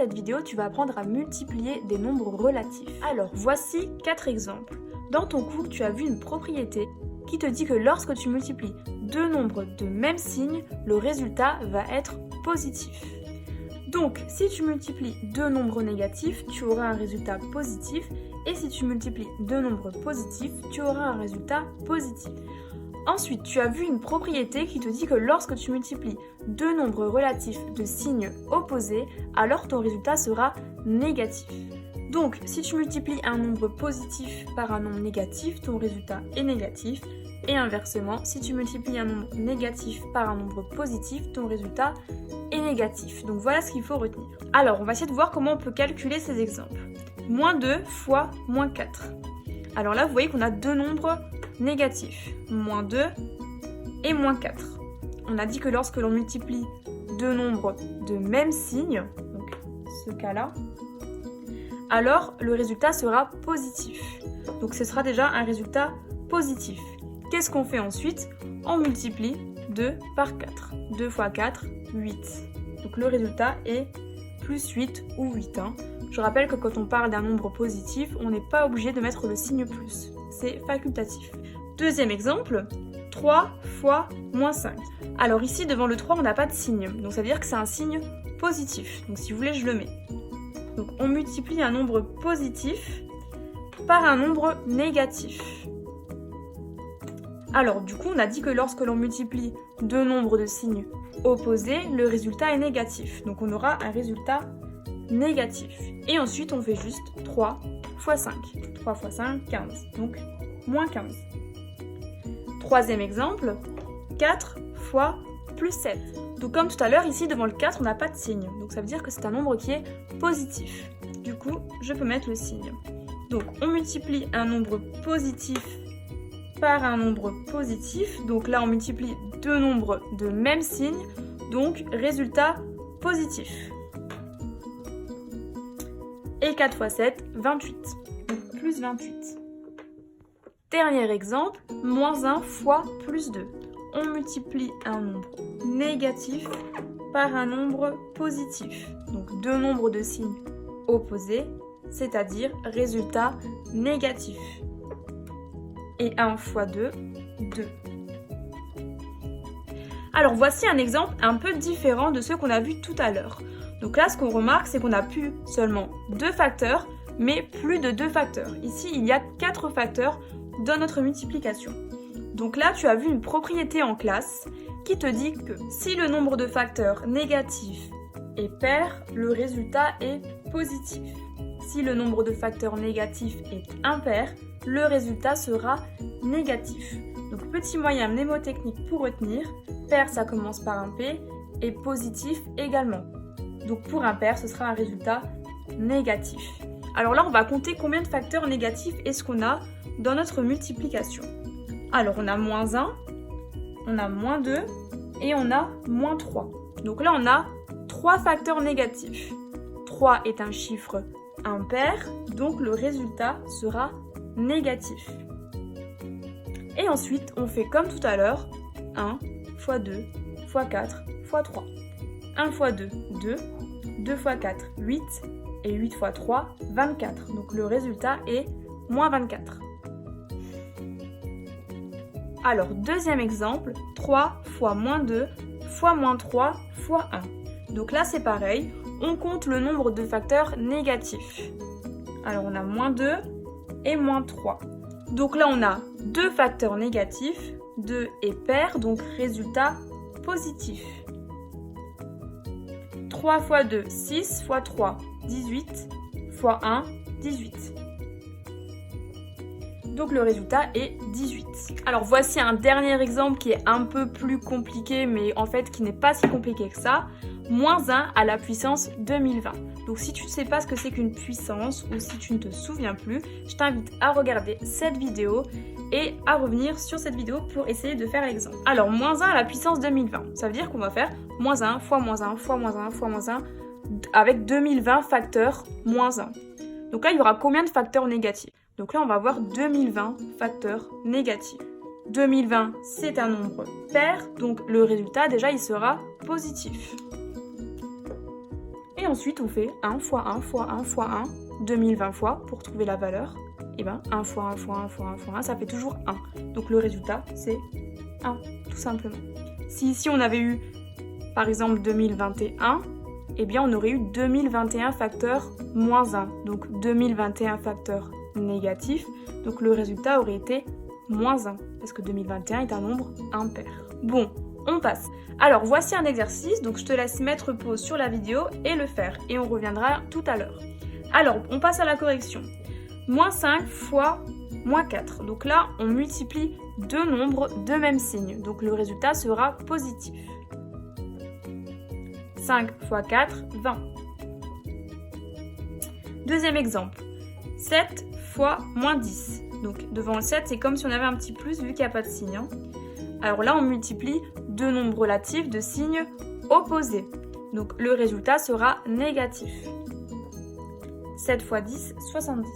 cette vidéo, tu vas apprendre à multiplier des nombres relatifs. Alors, voici 4 exemples. Dans ton cours, tu as vu une propriété qui te dit que lorsque tu multiplies deux nombres de même signe, le résultat va être positif. Donc, si tu multiplies deux nombres négatifs, tu auras un résultat positif. Et si tu multiplies deux nombres positifs, tu auras un résultat positif. Ensuite, tu as vu une propriété qui te dit que lorsque tu multiplies deux nombres relatifs de signes opposés, alors ton résultat sera négatif. Donc, si tu multiplies un nombre positif par un nombre négatif, ton résultat est négatif. Et inversement, si tu multiplies un nombre négatif par un nombre positif, ton résultat est négatif. Donc voilà ce qu'il faut retenir. Alors, on va essayer de voir comment on peut calculer ces exemples. Moins 2 fois moins 4. Alors là, vous voyez qu'on a deux nombres négatifs. Moins 2 et moins 4. On a dit que lorsque l'on multiplie deux nombres de même signe, donc ce cas-là, alors le résultat sera positif. Donc ce sera déjà un résultat positif. Qu'est-ce qu'on fait ensuite? On multiplie 2 par 4. 2 fois 4, 8. Donc le résultat est plus 8 ou 8. Je rappelle que quand on parle d'un nombre positif, on n'est pas obligé de mettre le signe plus. C'est facultatif. Deuxième exemple, 3 fois moins 5. Alors ici, devant le 3, on n'a pas de signe. Donc ça veut dire que c'est un signe positif. Donc si vous voulez, je le mets. Donc on multiplie un nombre positif par un nombre négatif. Alors du coup, on a dit que lorsque l'on multiplie deux nombres de signes opposés, le résultat est négatif. Donc on aura un résultat négatif. Et ensuite, on fait juste 3 fois 5. 3 fois 5, 15. Donc moins 15. Troisième exemple, 4 fois plus 7. Donc comme tout à l'heure, ici devant le 4, on n'a pas de signe. Donc ça veut dire que c'est un nombre qui est positif. Du coup, je peux mettre le signe. Donc on multiplie un nombre positif par un nombre positif. Donc là, on multiplie deux nombres de même signe. Donc résultat positif. Et 4 fois 7, 28. Donc plus 28. Dernier exemple, moins 1 fois plus 2. On multiplie un nombre négatif par un nombre positif. Donc deux nombres de signes opposés, c'est-à-dire résultat négatif. Et 1 fois 2, 2. Alors voici un exemple un peu différent de ce qu'on a vu tout à l'heure. Donc là, ce qu'on remarque, c'est qu'on n'a plus seulement deux facteurs, mais plus de deux facteurs. Ici, il y a 4 facteurs dans notre multiplication. Donc là, tu as vu une propriété en classe qui te dit que si le nombre de facteurs négatifs est pair, le résultat est positif. Si le nombre de facteurs négatifs est impair, le résultat sera négatif. Donc petit moyen mnémotechnique pour retenir, pair ça commence par un P et positif également. Donc pour impair, ce sera un résultat négatif. Alors là, on va compter combien de facteurs négatifs est-ce qu'on a dans notre multiplication. Alors on a moins 1, on a moins 2 et on a moins 3. Donc là, on a 3 facteurs négatifs. 3 est un chiffre impair, donc le résultat sera négatif. Et ensuite, on fait comme tout à l'heure, 1 fois 2 fois 4 fois 3. 1 fois 2, 2. 2 fois 4, 8. Et 8 fois 3, 24. Donc le résultat est moins 24. Alors, deuxième exemple, 3 fois moins 2 fois moins 3 fois 1. Donc là, c'est pareil, on compte le nombre de facteurs négatifs. Alors, on a moins 2 et moins 3. Donc là, on a deux facteurs négatifs, 2 est pair, donc résultat positif. 3 fois 2, 6 fois 3, 18 fois 1, 18. Donc le résultat est 18. Alors voici un dernier exemple qui est un peu plus compliqué, mais en fait qui n'est pas si compliqué que ça. Moins 1 à la puissance 2020. Donc si tu ne sais pas ce que c'est qu'une puissance ou si tu ne te souviens plus, je t'invite à regarder cette vidéo et à revenir sur cette vidéo pour essayer de faire l'exemple. Alors moins 1 à la puissance 2020, ça veut dire qu'on va faire moins 1 fois moins 1 fois moins 1 fois moins 1 avec 2020 facteurs moins 1. Donc là, il y aura combien de facteurs négatifs? Donc là, on va avoir 2020 facteurs négatifs. 2020, c'est un nombre pair, donc le résultat, déjà, il sera positif. Et ensuite, on fait 1 fois 1 fois 1 fois 1, 2020 fois pour trouver la valeur. Et bien, 1 fois 1 fois 1 fois 1 fois 1, ça fait toujours 1. Donc le résultat, c'est 1, tout simplement. Si ici, on avait eu, par exemple, 2021, eh bien, on aurait eu 2021 facteur moins 1. Donc 2021 facteur négatif. Donc le résultat aurait été moins 1, parce que 2021 est un nombre impair. Bon, on passe. Alors, voici un exercice, donc je te laisse mettre pause sur la vidéo et le faire, et on reviendra tout à l'heure. Alors, on passe à la correction. Moins 5 fois moins 4. Donc là, on multiplie deux nombres de même signe, donc le résultat sera positif. 5 fois 4, 20. Deuxième exemple. 7 fois moins 10. Donc devant le 7, c'est comme si on avait un petit plus vu qu'il n'y a pas de signe. Alors là, on multiplie deux nombres relatifs de signes opposés. Donc le résultat sera négatif. 7 fois 10, 70.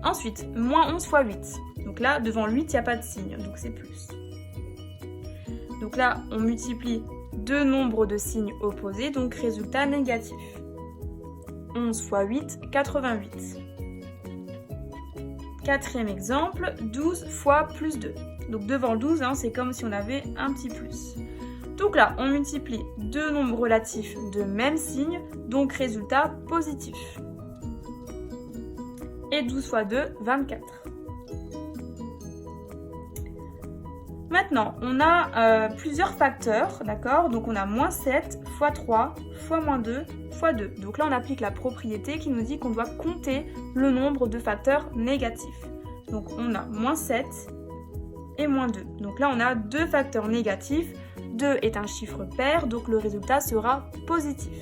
Ensuite, moins 11 fois 8. Donc là, devant le 8, il n'y a pas de signe, donc c'est plus. Donc là, on multiplie deux nombres de signes opposés, donc résultat négatif. 11 fois 8, 88. Quatrième exemple, 12 fois plus 2. Donc devant le 12, c'est comme si on avait un petit plus. Donc là, on multiplie deux nombres relatifs de même signe, donc résultat positif. Et 12 fois 2, 24. Maintenant, on a plusieurs facteurs, d'accord? Donc on a moins 7 fois 3 fois moins 2 fois 2. Donc là, on applique la propriété qui nous dit qu'on doit compter le nombre de facteurs négatifs. Donc on a moins 7 et moins 2. Donc là, on a deux facteurs négatifs. 2 est un chiffre pair, donc le résultat sera positif.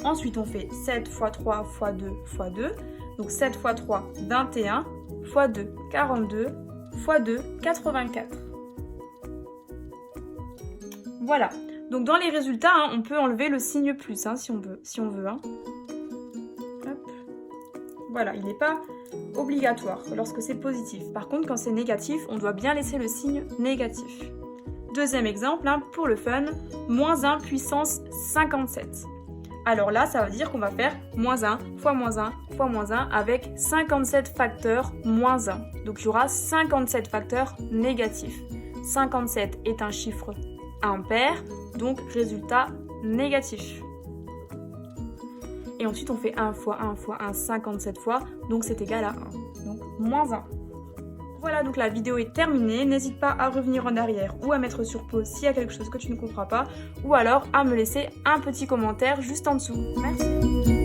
Ensuite, on fait 7 fois 3 fois 2 fois 2. Donc 7 fois 3, 21, fois 2, 42, fois 2, 84. Voilà. Donc dans les résultats, on peut enlever le signe plus si on veut. Hop. Voilà, il n'est pas obligatoire lorsque c'est positif. Par contre, quand c'est négatif, on doit bien laisser le signe négatif. Deuxième exemple, pour le fun, moins 1 puissance 57. Alors là, ça veut dire qu'on va faire moins 1 fois moins 1 fois moins 1 avec 57 facteurs moins 1. Donc il y aura 57 facteurs négatifs. 57 est un chiffre impair, donc résultat négatif. Et ensuite, on fait 1 fois 1 fois 1, 57 fois, donc c'est égal à 1. Donc moins 1. Voilà, donc la vidéo est terminée. N'hésite pas à revenir en arrière ou à mettre sur pause s'il y a quelque chose que tu ne comprends pas, ou alors à me laisser un petit commentaire juste en dessous. Merci.